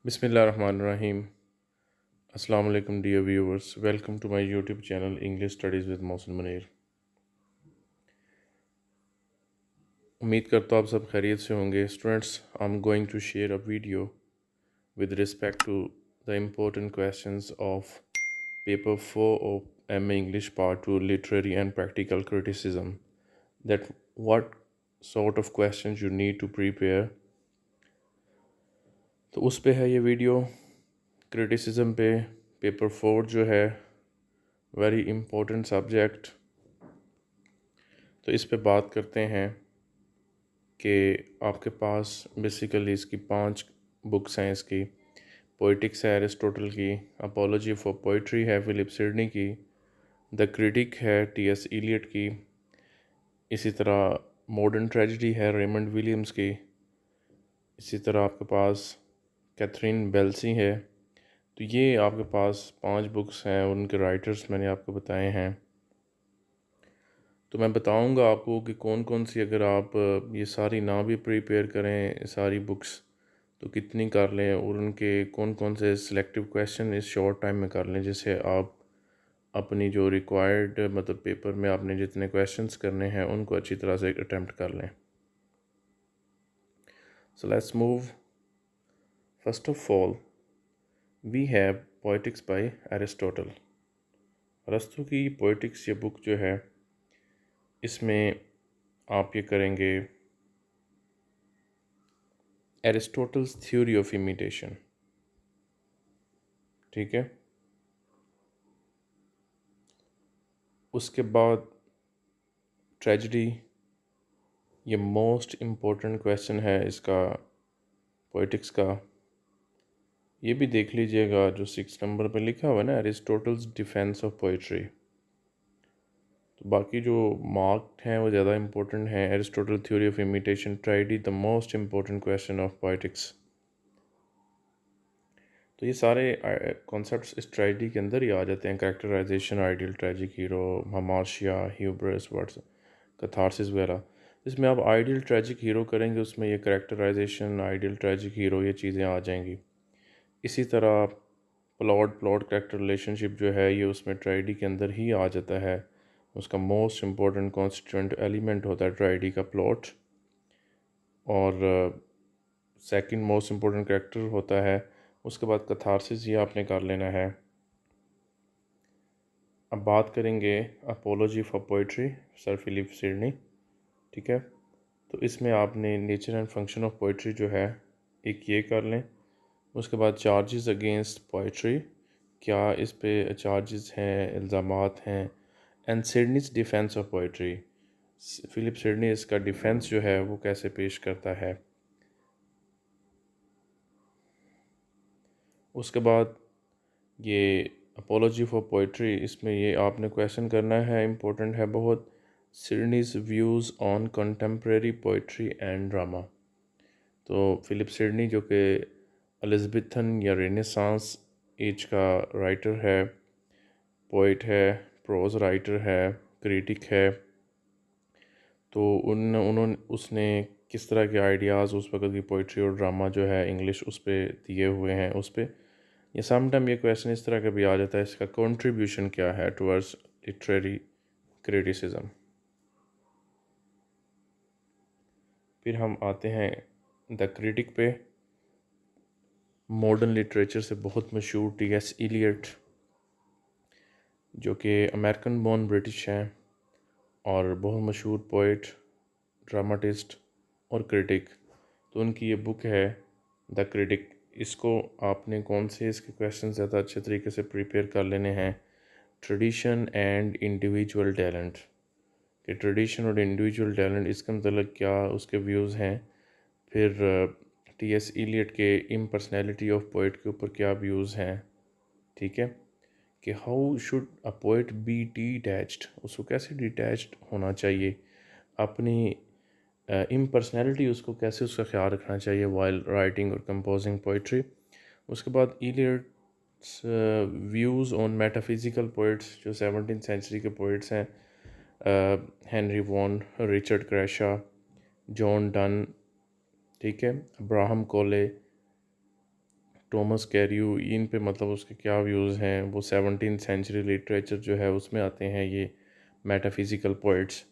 Bismillahirrahmanirrahim. Assalamu alaikum dear viewers. Welcome to my YouTube channel English Studies with Mohsin Munir. उम्मीद करता हूँ आप सब खैरियत से होंगे. Students, I'm going to share a video with respect to the important questions of paper 4 of MA English Part 2 Literary and Practical Criticism. That what sort of questions you need to prepare. तो उस पे है ये video. Criticism पे paper 4 जो है very important subject. तो इस पे बात करते हैं कि आपके पास बेसिकली इसकी 5 बुक्स हैं. इसकी पोइटिक्स है एरिस्टोटल की, अपोलॉजी फॉर पोइट्री है फिलिप सिडनी की, द क्रिटिक है टी.एस. इलियट की, इसी तरह मॉडर्न ट्रेजेडी है रेमंड विलियम्स की, इसी तरह आपके पास कैथरीन बेल्सी है. तो ये आपके पास 5 बुक्स हैं, उनके राइटर्स मैंने आपको बताए हैं. तो मैं बताऊंगा आपको कि कौन कौन सी, अगर आप ये सारी ना भी प्रिपेयर करें सारी बुक्स, तो कितनी कर लें, और उनके कौन कौन से सिलेक्टिव क्वेश्चन इस शॉर्ट टाइम में कर लें, जिससे आप अपनी जो रिक्वायर्ड मतलब पेपर में आपने जितने क्वेश्चंस करने हैं उनको अच्छी तरह से अटेम्प्ट कर लें. So let's move. First of all we have poetics by Aristotle. अरस्तु की पोइटिक्स ये बुक जो है, इसमें आप ये करेंगे एरिस्टोटल्स थ्योरी ऑफ इमिटेशन. ठीक है. उसके बाद ट्रेजेडी, ये मोस्ट इम्पोर्टेंट क्वेश्चन है इसका पोइटिक्स का. ये भी देख लीजिएगा जो 6 नंबर पे लिखा हुआ है ना, एरिस्टोटल्स डिफेंस ऑफ पोइट्री. तो बाकी जो मार्क्ड हैं वो ज़्यादा इम्पोर्टेंट हैं. Aristotle theory of imitation, tragedy the most important question of poetics. तो ये सारे कॉन्सेप्ट्स इस ट्रेजेडी के अंदर ही आ जाते हैं. Characterization, ideal tragic hero, hamartia, hubris, words, catharsis वगैरह. इसमें आप आइडियल ट्रेजिक हीरो करेंगे, उसमें ये कैरेक्टराइजेशन, आइडियल ट्रेजिक हीरो, ये चीज़ें आ जाएंगी. इसी तरह प्लॉट कैरेक्टर रिलेशनशिप जो है, ये उसमें ट्रेजेडी के अंदर ही आ जाता है. उसका मोस्ट इम्पोर्टेंट कॉन्स्टिट्यूएंट एलिमेंट होता है ट्रेजेडी का प्लॉट. और सेकंड मोस्ट इम्पोर्टेंट कैरेक्टर होता है. उसके बाद कैथारसिस, ये आपने कर लेना है. अब बात करेंगे apology for poetry, Sir Philip Sidney. ठीक है. तो इसमें आपने nature and function of poetry जो है, एक ये कर लें. उसके बाद चार्जेस अगेंस्ट पोइट्री, क्या इस पे चार्जेस हैं, इल्ज़ामात हैं. And Sidney's defence of poetry, Philip Sidney इसका डिफेंस जो है वो कैसे पेश करता है. उसके बाद ये अपोलॉजी फॉर पोइट्री, इसमें ये आपने क्वेश्चन करना है, इम्पोर्टेंट है बहुत, Sidney's views on contemporary poetry and drama. तो फिलिप सिडनी जो कि एलिज़ाबेथन या रेनेसांस एज का राइटर है, पोइट है, प्रोज राइटर है, क्रिटिक है. तो उन्होंने उसने किस तरह के आइडियाज़ उस वक्त की पोइट्री और ड्रामा जो है इंग्लिश उस पर दिए हुए हैं उस पर. ये समटाइम ये क्वेश्चन इस तरह का भी आ जाता है, इसका कंट्रीब्यूशन क्या है टुवर्ड्स लिटरेरी क्रिटिसिज्म. फिर हम आते हैं द क्रिटिक पे. मॉडर्न लिटरेचर से बहुत मशहूर टी.एस. इलियट, जो कि अमेरिकन बोर्न ब्रिटिश हैं और बहुत मशहूर पोइट, ड्रामाटिस्ट और क्रिटिक. तो उनकी ये बुक है द क्रिटिक. इसको आपने कौन से इसके क्वेश्चन ज़्यादा अच्छे तरीके से प्रिपेयर कर लेने हैं. ट्रेडिशन एंड इंडिविजुअल टैलेंट, कि ट्रेडिशन और इंडिविजुअल टैलेंट इसका मतलब क्या उसके व्यूज़ हैं. फिर टी.एस. इलियट के इम्पर्सनैलिटी ऑफ पोइट के ऊपर क्या व्यूज़ हैं. ठीक है. कि how should a poet be detached, उसको कैसे डिटैच्ड होना चाहिए, अपनी इम्पर्सनैलिटी उसको कैसे उसका ख्याल रखना चाहिए वाइल राइटिंग और कंपोजिंग पोइट्री. उसके बाद Eliot's views on metaphysical poets, जो 17th सेंचुरी के पोइट्स हैं, Henry Vaughan, Richard Crashaw, John Donne. ठीक है. अब्राहम कोले, टॉमस कैरियो, इन पे मतलब उसके क्या व्यूज़ हैं, वो 17th सेंचुरी लिटरेचर जो है उसमें आते हैं ये मेटाफिज़िकल पोइट्स।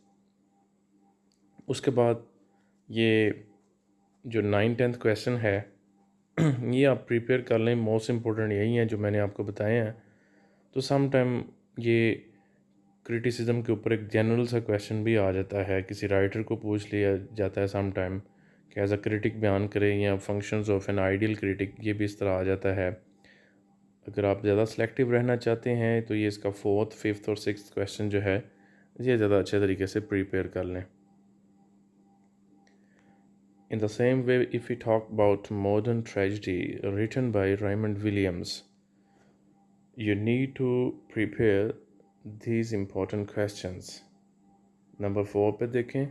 उसके बाद ये जो 9th 10th क्वेश्चन है ये आप प्रिपेयर कर लें, मोस्ट इम्पोर्टेंट यही हैं जो मैंने आपको बताए हैं। तो सम टाइम ये क्रिटिसिज्म के ऊपर एक जनरल सा क्वेश्चन भी आ जाता है, किसी राइटर को पूछ लिया जाता है सम टाइम कि एज अ क्रिटिक बयान करें, या functions of an ideal critic, ये भी इस तरह आ जाता है। अगर आप ज़्यादा सेलेक्टिव रहना चाहते हैं तो ये इसका 4th 5th और 6th क्वेश्चन जो है ये ज़्यादा अच्छे तरीके से प्रिपेयर कर लें। In the same way, if we talk about modern tragedy written by Raymond Williams, you need to prepare these important questions. Number 4 पे देखें,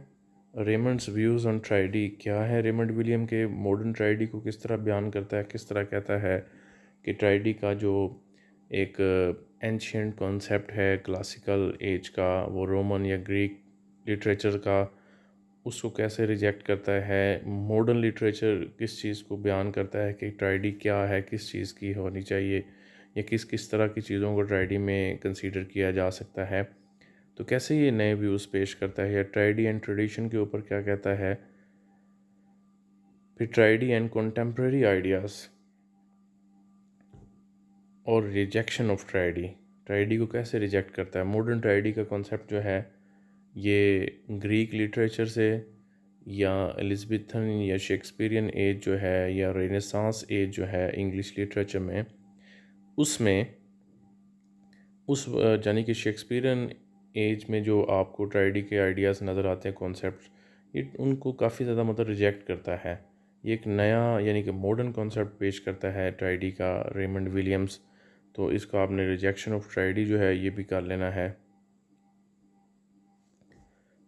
रेमंड्स व्यूज़ ऑन ट्रेजेडी क्या है। रेमंड विलियम के मॉडर्न ट्रेजेडी को किस तरह बयान करता है, किस तरह कहता है कि ट्रेजेडी का जो एक एंशियंट कॉन्सेप्ट है क्लासिकल एज का, वो रोमन या ग्रीक लिटरेचर का, उसको कैसे रिजेक्ट करता है। मॉडर्न लिटरेचर किस चीज़ को बयान करता है कि ट्रेजेडी क्या है, किस चीज़ की होनी चाहिए, या किस किस तरह की चीज़ों को ट्रेजेडी में कंसीडर किया जा सकता है। तो कैसे ये नए व्यूज़ पेश करता है, या ट्रेजेडी एंड ट्रेडिशन के ऊपर क्या कहता है। फिर ट्रेजेडी एंड कंटेम्प्रेरी आइडियाज़ और रिजेक्शन ऑफ ट्रेजेडी, ट्रेजेडी को कैसे रिजेक्ट करता है। मॉडर्न ट्रेजेडी का कॉन्सेप्ट जो है ये ग्रीक लिटरेचर से, या एलिज़ाबेथन या शेक्सपियरियन एज जो है, या रेनेसांस एज जो है इंग्लिश लिटरेचर में, उसमें उस यानी कि शेक्सपियरियन एज में जो आपको ट्रेजेडी के आइडियाज़ नज़र आते हैं, कॉन्सेप्ट, ये उनको काफ़ी ज़्यादा मतलब रिजेक्ट करता है। ये एक नया यानी कि मॉडर्न कॉन्सेप्ट पेश करता है ट्रेजेडी का रेमंड विलियम्स। तो इसका आपने रिजेक्शन ऑफ ट्रेजेडी जो है ये भी कर लेना है।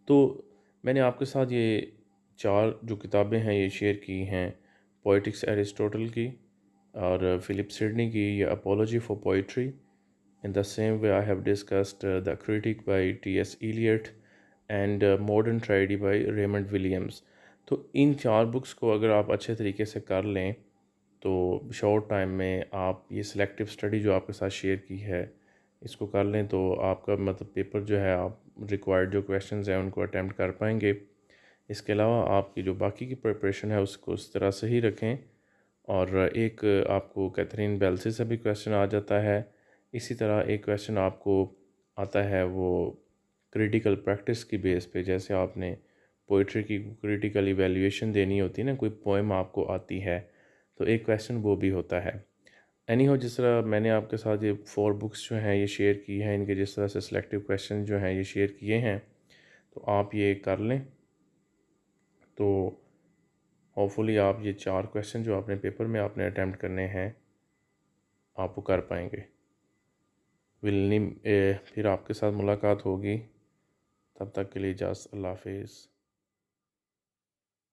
तो मैंने आपके साथ ये 4 जो किताबें हैं ये शेयर की हैं, पोएटिक्स एरिस्टोटल की, और फिलिप सिडनी की ये apology for poetry. In the same way, I have discussed The Critic by T.S. Eliot and Modern Tragedy by Raymond Williams. तो इन 4 बुक्स को अगर आप अच्छे तरीके से कर लें तो शॉर्ट टाइम में आप ये सिलेक्टिव स्टडी जो आपके साथ शेयर की है इसको कर लें तो आपका मतलब पेपर जो है, आप रिक्वायर्ड जो क्वेश्चंस हैं उनको अटैम्प्ट कर पाएंगे। इसके अलावा आपकी जो बाकी की प्रिपरेशन है उसको उस तरह से ही रखें। और एक आपको कैथरीन बेल से भी क्वेश्चन आ जाता है। इसी तरह एक क्वेश्चन आपको आता है वो क्रिटिकल प्रैक्टिस की बेस पे, जैसे आपने पोइट्री की क्रिटिकल इवैल्यूएशन देनी होती है ना, कोई पोएम आपको आती है तो एक क्वेश्चन वो भी होता है। एनी हो, जिस तरह मैंने आपके साथ ये 4 बुक्स जो हैं ये शेयर की हैं, इनके जिस तरह से सिलेक्टिव क्वेश्चन जो हैं ये शेयर किए हैं, तो आप ये कर लें तो होपफुली आप ये 4 क्वेश्चन जो अपने पेपर में आपने अटैम्प्ट करने हैं आप वो कर पाएंगे। फिर आपके साथ मुलाकात होगी, तब तक के लिए इजाज़त, अल्लाह हाफिज़।